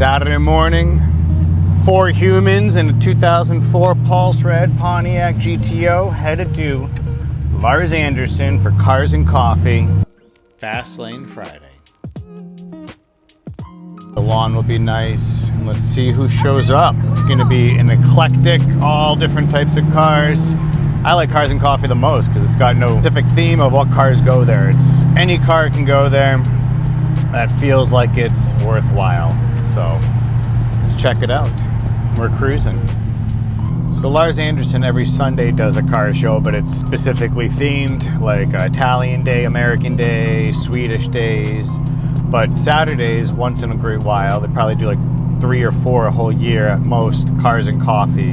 Saturday morning, 4 humans in a 2004 Pulse Red Pontiac GTO headed to Larz Anderson for cars and coffee. Fast Lane Friday. The lawn will be nice, and let's see who shows up. It's going to be an eclectic, all different types of cars. I like Cars and Coffee the most because it's got no specific theme of what cars go there. It's any car can go there that feels like it's worthwhile. So let's check it out. We're cruising. So Larz Anderson every Sunday does a car show, but it's specifically themed, like Italian Day, American Day, Swedish days. But Saturdays, once in a great while, they probably do like 3 or 4 a whole year at most, Cars and Coffee.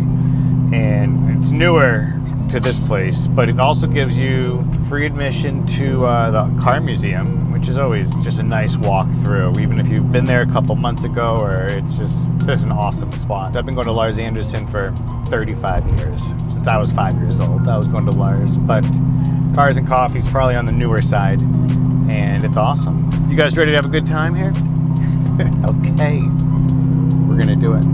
And it's newer to this place, but it also gives you free admission to the car museum, which is always just a nice walk through, even if you've been there a couple months ago, or it's just such an awesome spot. I've been going to Larz Anderson for 35 years. Since I was 5 years old, I was going to Larz, but Cars and Coffee is probably on the newer side, and it's awesome. You guys ready to have a good time here? Okay, we're gonna do it.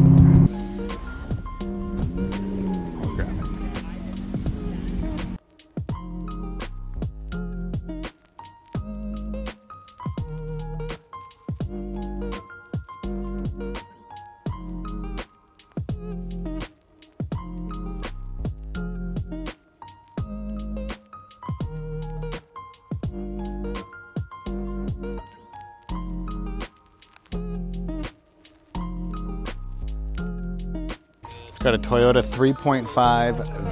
Got a Toyota 3.5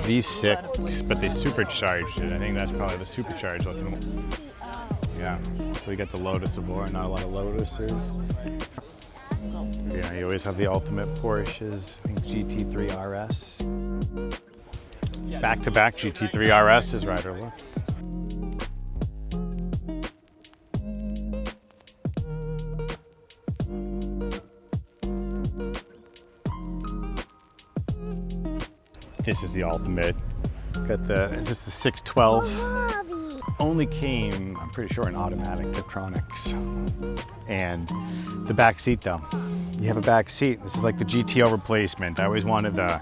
V6, but they supercharged it. I think that's probably the supercharged looking one. Yeah, so we got the Lotus Evora, not a lot of Lotuses. Yeah, you always have the ultimate Porches, I think GT3 RS. Back-to-back GT3 RS is right, or look. This is the ultimate. Got the, is this the 612? Only came, I'm pretty sure, in automatic Tiptronics. And the back seat though. You have a back seat. This is like the GTO replacement. I always wanted the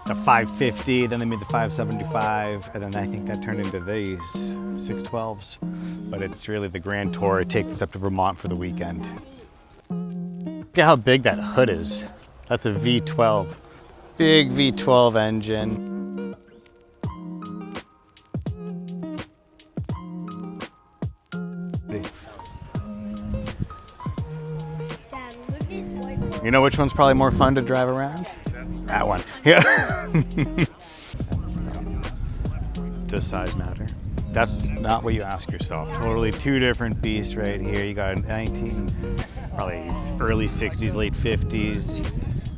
550, then they made the 575, and then I think that turned into these 612s. But it's really the Grand Tour. Take this up to Vermont for the weekend. Look at how big that hood is. That's a V12. Big V12 engine. You know which one's probably more fun to drive around? That one. Yeah. Does size matter? That's not what you ask yourself. Totally 2 different beasts right here. You got a 19, probably early 60s, late 50s.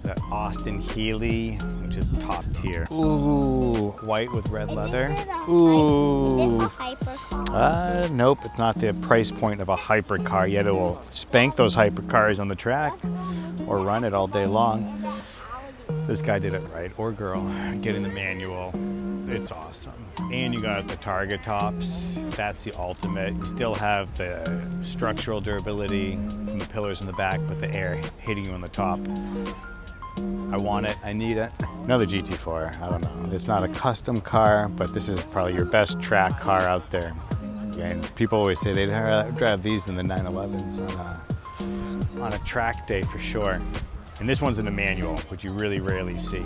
The Austin Healey, which is top tier. Ooh, white with red leather. Ooh. Is this a hypercar? Nope, it's not the price point of a hypercar yet. It will spank those hypercars on the track or run it all day long. This guy did it right, or girl, getting the manual. It's awesome. And you got the target tops. That's the ultimate. You still have the structural durability from the pillars in the back, but the air hitting you on the top. I want it, I need it. Another GT4, I don't know. It's not a custom car, but this is probably your best track car out there. And people always say they'd drive these in the 911s on a track day for sure. And this one's in a manual, which you really rarely see.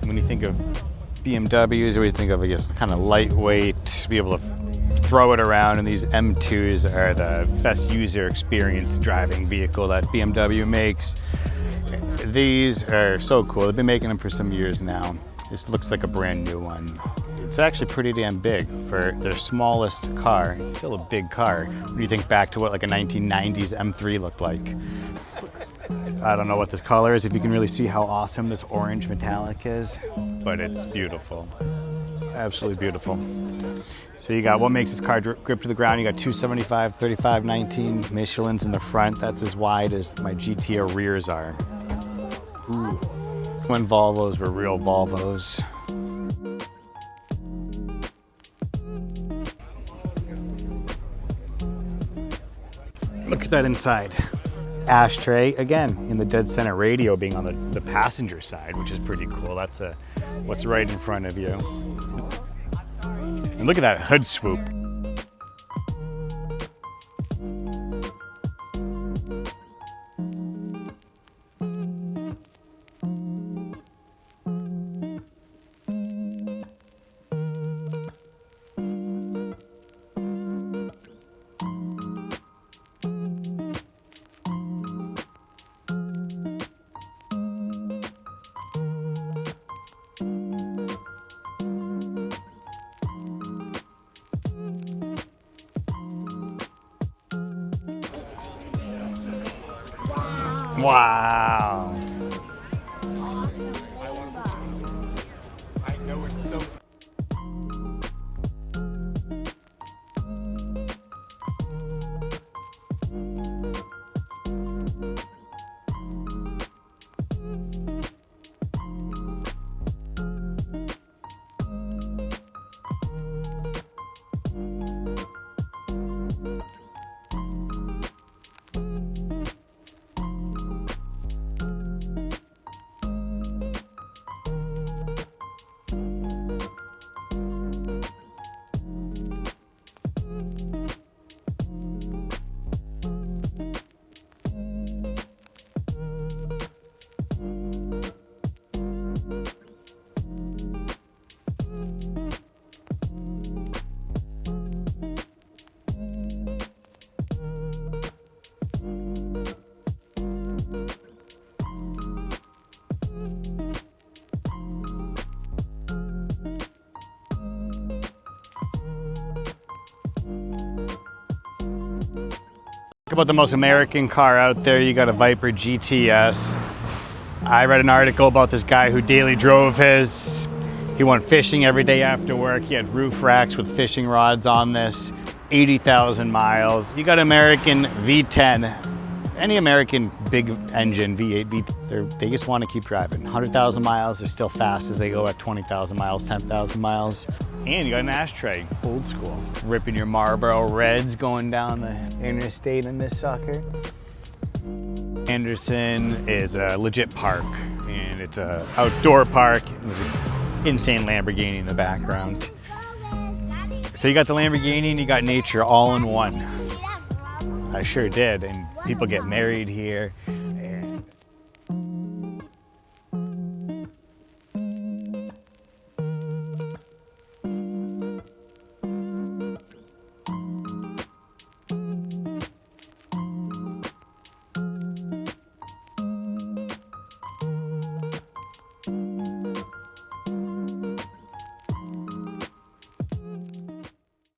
When you think of BMWs, you always think of, I guess, kind of lightweight, be able to throw it around, and these M2s are the best user experience driving vehicle that BMW makes. These are so cool. They've been making them for some years now. This looks like a brand new one. It's actually pretty damn big for their smallest car. It's still a big car when you think back to what like a 1990s M3 looked like. I don't know what this color is, if you can really see how awesome this orange metallic is, but it's beautiful. Absolutely beautiful. So you got what makes this car grip to the ground. You got 275, 35, 19 Michelin's in the front. That's as wide as my GTO rears are. Ooh. When Volvos were real Volvos. Look at that inside. Ashtray, again, in the dead center, radio being on the passenger side, which is pretty cool. That's what's right in front of you. And look at that hood swoop. Wow. Talk about the most American car out there. You got a Viper GTS. I read an article about this guy who daily drove his. He went fishing every day after work. He had roof racks with fishing rods on this. 80,000 miles. You got American V10. Any American big engine, V8, they just want to keep driving. 100,000 miles, they're still fast as they go at 20,000 miles, 10,000 miles. And you got an ashtray, old school. Ripping your Marlboro Reds going down the interstate in this sucker. Anderson is a legit park, and it's an outdoor park. There's an insane Lamborghini in the background. So you got the Lamborghini and you got nature all in one. I sure did, and people get married here.